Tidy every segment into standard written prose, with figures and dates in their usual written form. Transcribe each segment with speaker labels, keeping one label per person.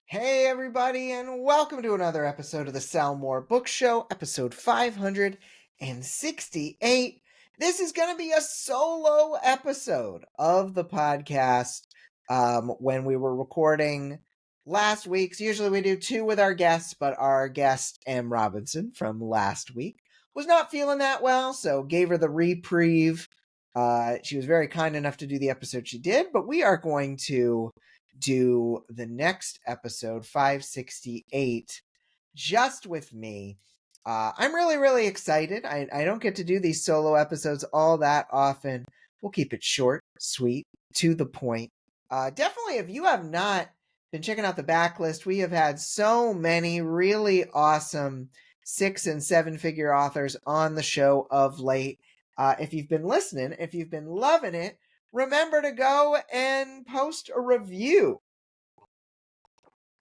Speaker 1: Hey, everybody, and welcome to another episode of the Sell More Book Show, episode 568. This is going to be a solo episode of the podcast. When we were recording last week's, usually we do two with our guests, but our guest, M. Robinson, from last week, was not feeling that well, so gave her the reprieve. She was very kind enough to do the episode she did, but we are going to do the next episode, 568, just with me. I'm really excited. I don't get to do these solo episodes all that often. We'll keep it short, sweet, to the point. Definitely, if you have not been checking out the backlist, we have had so many really awesome 6 and 7 figure authors on the show of late. If you've been listening, if you've been loving it, remember to go and post a review,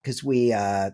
Speaker 1: because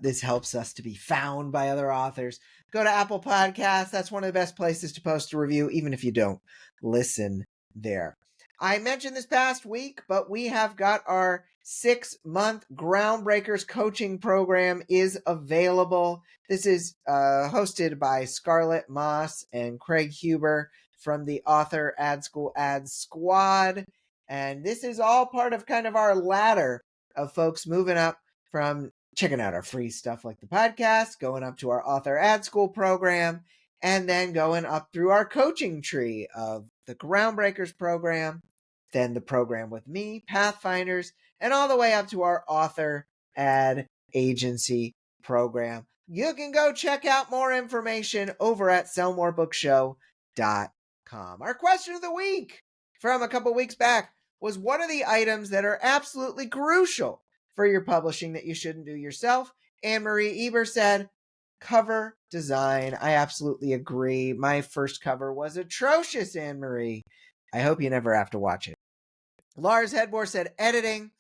Speaker 1: this helps us to be found by other authors. Go to Apple Podcasts. That's one of the best places to post a review, even if you don't listen there. I mentioned this past week, but we have got our 6-month Groundbreakers coaching program is available. This is hosted by Scarlett Moss and Craig Huber from the Author Ad School Ad Squad. And this is all part of kind of our ladder of folks moving up from checking out our free stuff like the podcast, going up to our Author Ad School program, and then going up through our coaching tree of the Groundbreakers program, then the program with me, Pathfinders, and all the way up to our Author Ad Agency program. You can go check out more information over at sellmorebookshow.com. Our question of the week from a couple weeks back was, what are the items that are absolutely crucial for your publishing that you shouldn't do yourself? Anne-Marie Eber said, cover design. I absolutely agree. My first cover was atrocious, Anne-Marie. I hope you never have to watch it. Lars Hedbor said, editing.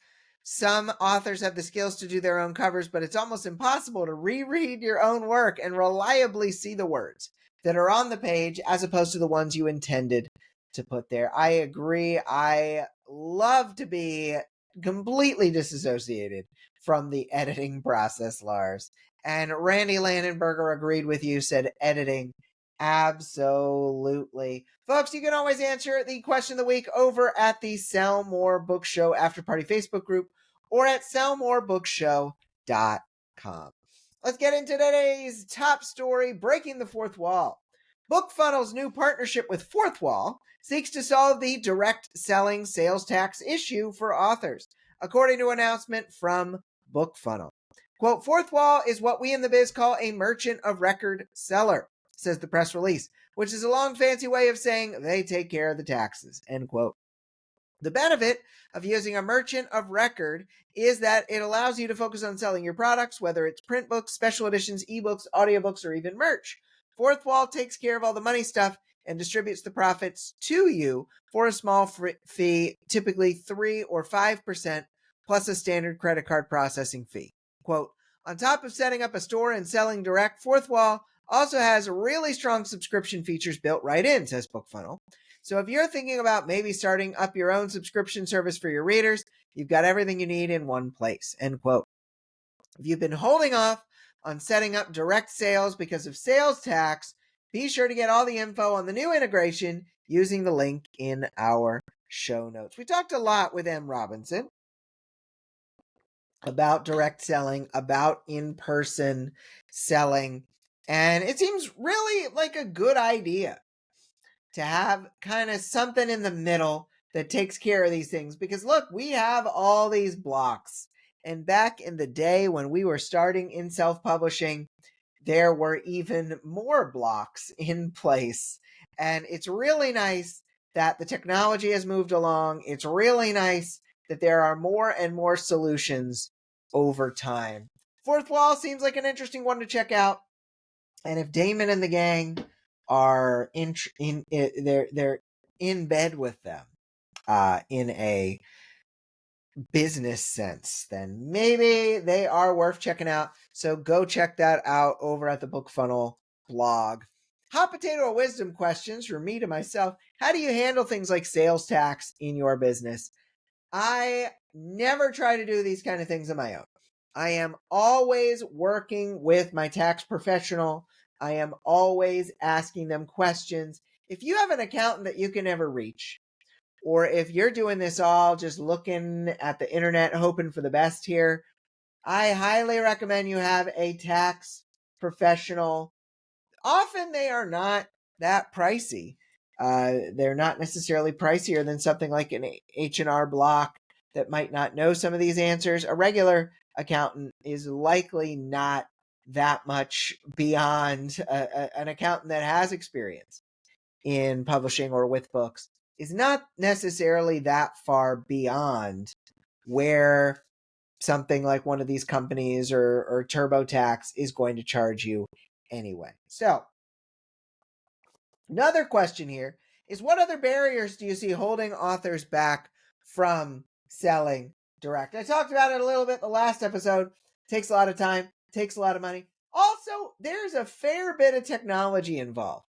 Speaker 1: Some authors have the skills to do their own covers, but it's almost impossible to reread your own work and reliably see the words that are on the page as opposed to the ones you intended to put there. I agree. I love to be completely disassociated from the editing process, Lars. And Randy Landenberger agreed with you, said editing. Absolutely. Folks, you can always answer the question of the week over at the Sell More Book Show After Party Facebook group or at sellmorebookshow.com. Let's get into today's top story, breaking the fourth wall. BookFunnel's new partnership with Fourth Wall seeks to solve the direct selling sales tax issue for authors, according to an announcement from BookFunnel. Quote, Fourth Wall is what we in the biz call a merchant of record seller, says the press release, which is a long fancy way of saying they take care of the taxes, end quote. The benefit of using a merchant of record is that it allows you to focus on selling your products, whether it's print books, special editions, ebooks, audiobooks, or even merch. Fourth Wall takes care of all the money stuff and distributes the profits to you for a small fee, typically 3 or 5%, plus a standard credit card processing fee. Quote, on top of setting up a store and selling direct, Fourth Wall also has really strong subscription features built right in, says BookFunnel. So if you're thinking about maybe starting up your own subscription service for your readers, you've got everything you need in one place, end quote. If you've been holding off on setting up direct sales because of sales tax, be sure to get all the info on the new integration using the link in our show notes. We talked a lot with M. Robinson about direct selling, about in-person selling, and it seems really like a good idea to have kind of something in the middle that takes care of these things. Because look, we have all these blocks. And back in the day when we were starting in self-publishing, there were even more blocks in place. And it's really nice that the technology has moved along. It's really nice that there are more and more solutions over time. Fourth Wall seems like an interesting one to check out. And if Damon and the gang are they're in bed with them in a business sense, then maybe they are worth checking out. So go check that out over at the BookFunnel blog. Hot potato wisdom questions from me to myself. How do you handle things like sales tax in your business? I never try to do these kind of things on my own. I am always working with my tax professional. I am always asking them questions. If you have an accountant that you can never reach, or if you're doing this all just looking at the internet, hoping for the best here, I highly recommend you have a tax professional. Often they are not that pricey. They're not necessarily pricier than something like an H&R Block that might not know some of these answers. A regular accountant is likely not that much beyond an accountant that has experience in publishing or with books, is not necessarily that far beyond where something like one of these companies or TurboTax is going to charge you anyway. So another question here is, what other barriers do you see holding authors back from selling direct? I talked about it a little bit the last episode. It takes a lot of time, takes a lot of money. Also, there's a fair bit of technology involved.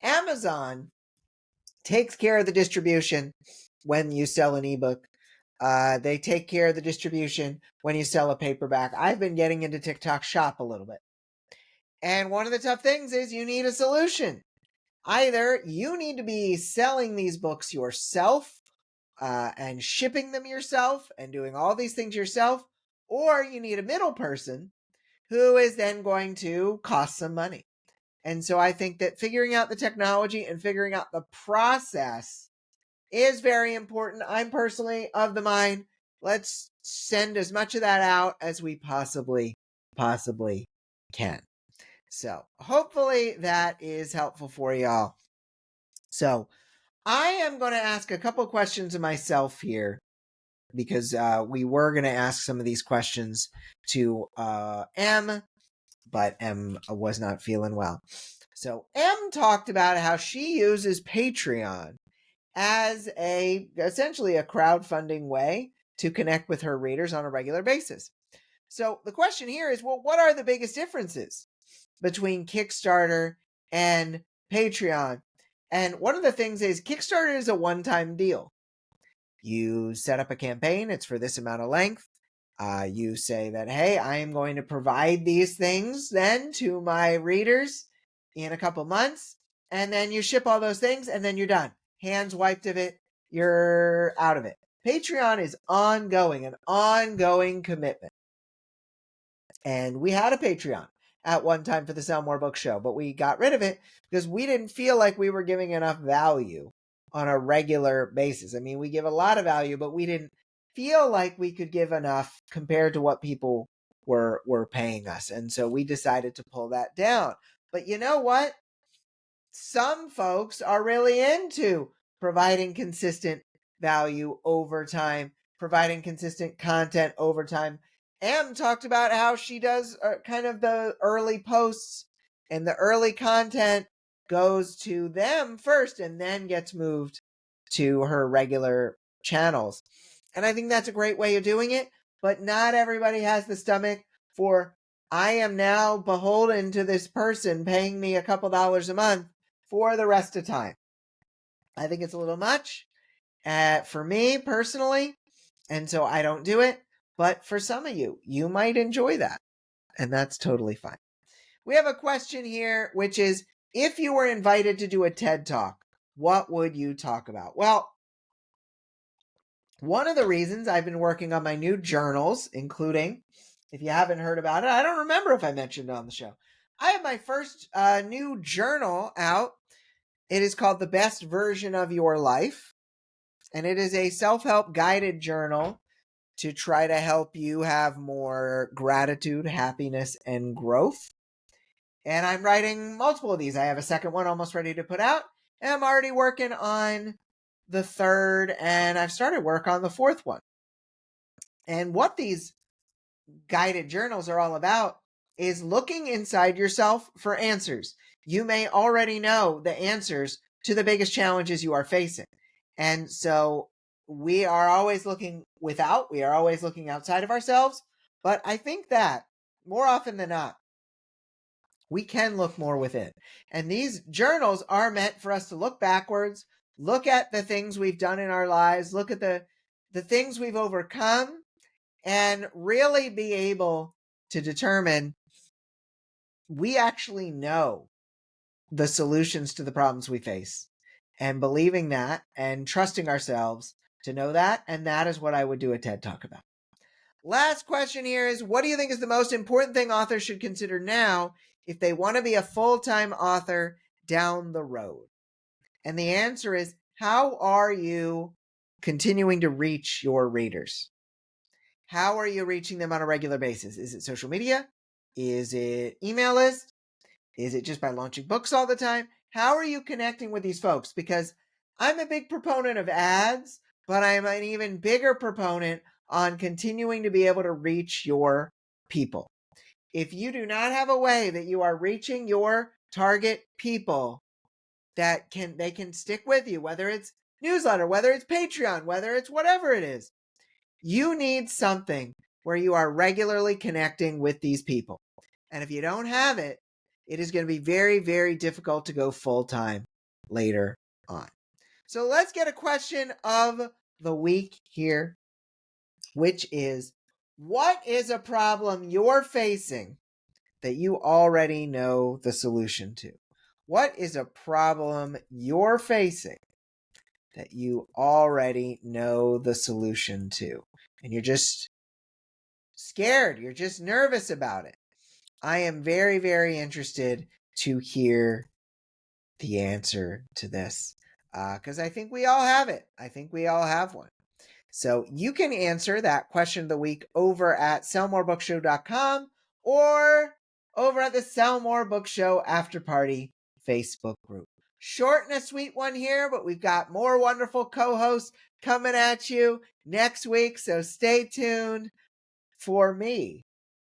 Speaker 1: Amazon takes care of the distribution when you sell an ebook. They take care of the distribution when you sell a paperback. I've been getting into TikTok Shop a little bit. And one of the tough things is you need a solution. Either you need to be selling these books yourself and shipping them yourself and doing all these things yourself, or you need a middle person who is then going to cost some money. And so I think that figuring out the technology and figuring out the process is very important. I'm personally of the mind, let's send as much of that out as we possibly can. So hopefully that is helpful for y'all. So I am going to ask a couple questions of myself here, because we were going to ask some of these questions to M, but M was not feeling well. So M talked about how she uses Patreon as essentially a crowdfunding way to connect with her readers on a regular basis. So the question here is, well, what are the biggest differences between Kickstarter and Patreon? And one of the things is Kickstarter is a one-time deal. You set up a campaign, it's for this amount of length. You say that, hey, I am going to provide these things then to my readers in a couple months, and then you ship all those things, and then you're done. Hands wiped of it, you're out of it. Patreon is ongoing, an ongoing commitment. And we had a Patreon at one time for the Sell More Book Show, but we got rid of it because we didn't feel like we were giving enough value on a regular basis. I mean, we give a lot of value, but we didn't feel like we could give enough compared to what people were paying us. And so we decided to pull that down. But you know what? Some folks are really into providing consistent value over time, providing consistent content over time. Em talked about how she does kind of the early posts, and the early content goes to them first and then gets moved to her regular channels. And I think that's a great way of doing it, but not everybody has the stomach for, I am now beholden to this person paying me a couple dollars a month for the rest of time. I think it's a little much for me personally, and so I don't do it. But for some of you, you might enjoy that, and that's totally fine. We have a question here, which is, if you were invited to do a TED Talk, what would you talk about? Well, one of the reasons I've been working on my new journals, including, if you haven't heard about it, I don't remember if I mentioned it on the show. I have my first new journal out. It is called The Best Version of Your Life, and it is a self-help guided journal to try to help you have more gratitude, happiness, and growth. And I'm writing multiple of these. I have a second one almost ready to put out, and I'm already working on the third, and I've started work on the fourth one. And what these guided journals are all about is looking inside yourself for answers. You may already know the answers to the biggest challenges you are facing. And so we are always looking without, we are always looking outside of ourselves. But I think that more often than not, we can look more within. And these journals are meant for us to look backwards, look at the things we've done in our lives, look at the things we've overcome, and really be able to determine we actually know the solutions to the problems we face, and believing that and trusting ourselves to know that. And that is what I would do a TED Talk about. Last question here is, what do you think is the most important thing authors should consider now if they want to be a full-time author down the road? And the answer is, how are you continuing to reach your readers? How are you reaching them on a regular basis? Is it social media? Is it email list? Is it just by launching books all the time? How are you connecting with these folks? Because I'm a big proponent of ads, but I'm an even bigger proponent on continuing to be able to reach your people. If you do not have a way that you are reaching your target people that they can stick with you, whether it's newsletter, whether it's Patreon, whether it's whatever it is, you need something where you are regularly connecting with these people. And if you don't have it, it is going to be very, very difficult to go full-time later on. So let's get a question of the week here, which is, what is a problem you're facing that you already know the solution to? What is a problem you're facing that you already know the solution to? And you're just scared, you're just nervous about it. I am very, very interested to hear the answer to this, because I think we all have it. I think we all have one. So you can answer that question of the week over at sellmorebookshow.com or over at the Sell More Book Show After Party Facebook group. Short and a sweet one here, but we've got more wonderful co-hosts coming at you next week, so stay tuned for me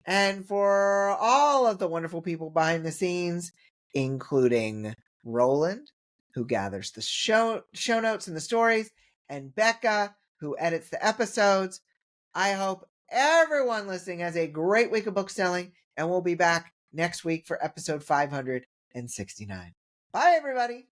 Speaker 1: and for all of the wonderful people behind the scenes, including Roland, who gathers the show notes and the stories, and Becca, who edits the episodes. I hope everyone listening has a great week of book selling, and we'll be back next week for episode 569. Bye, everybody.